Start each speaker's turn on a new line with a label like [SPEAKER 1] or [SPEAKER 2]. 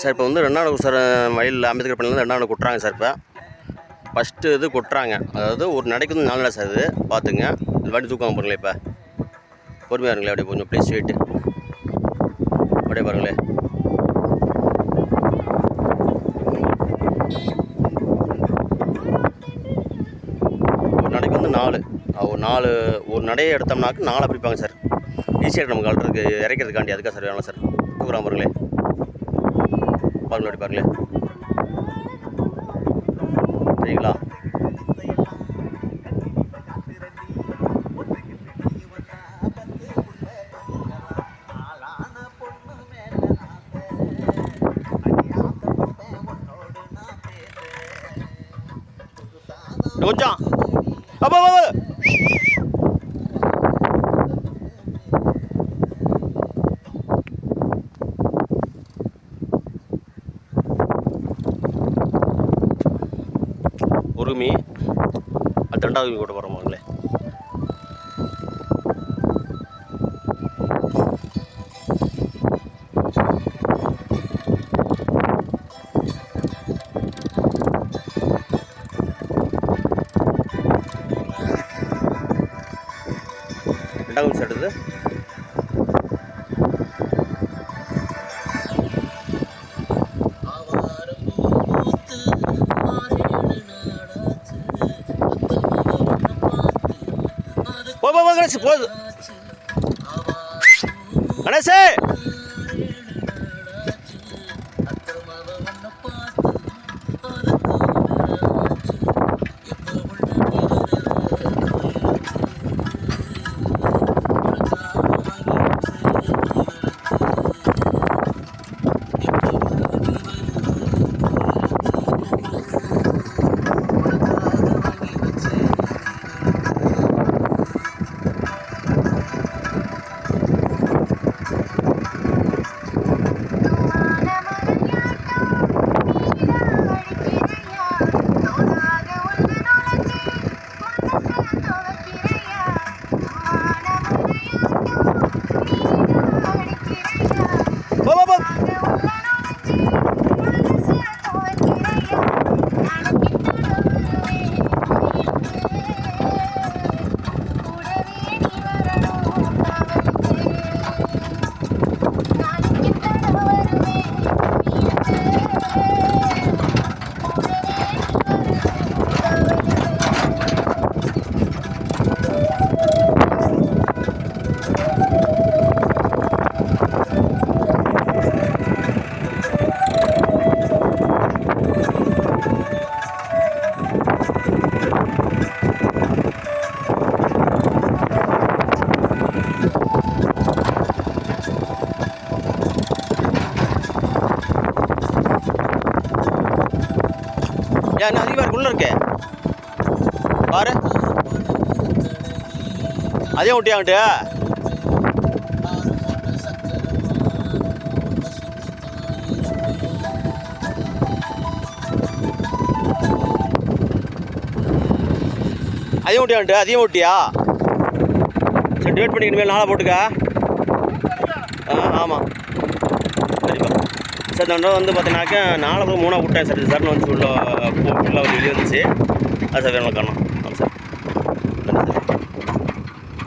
[SPEAKER 1] Sir இப்போ வந்து 2வது சார் வயலில் அம்பேத்கர் பள்ளியிலேருந்து 2வது கொட்டுறாங்க சார். இப்போ ஃபஸ்ட்டு இது கொட்டுறாங்க, அதாவது ஒரு நடைக்கு வந்து 4 நடை சார். இது பார்த்துங்க, இது வண்டி தூக்காமல் பாருங்களேன். இப்போ பொறுமையாக இருங்களேன், அப்படியே கொஞ்சம் ப்ளீஸ் வெயிட்டு அப்படியே பாருங்களேன். ஒரு நடைக்கு வந்து 4 ஒரு நடையை எடுத்தோம்னாக்கு 4 பிரிப்பாங்க சார். ஈஸியாக நமக்கு அல்றதுக்கு இறைக்கிறதுக்காண்டி அதுக்காக சார் வேணும் சார். தூக்குறான் பாருங்களேன், பாருங்களேன், அப்படி பாருங்களேன். சரிங்களா? கொஞ்சம் அப்போ ஒரு மீ அது 2வது மீ கூட போகிறோமாங்களே. ரெண்டாவது எடுத்து கணேஷ் போகுது. கணேஷ் ஏன் அதிகமாக இருக்குள்ள இருக்கே பாரு, அதே ஒட்டியாங்கிட்டு அதே ஒட்டியாங்கிட்டு அதிகம் ஒட்டியா. சரி டிவைட் பண்ணிக்கணும், மேலே 4 போட்டுக்க. ஆமாம் சரிப்பா சார். இந்த வந்து பார்த்தீங்கன்னாக்கா 4 3 விட்டேன் சார். சார்னு வந்து ஃபுல்லாக வந்து வெளியே வந்துச்சு. அது சார் வேணும் காரணம்.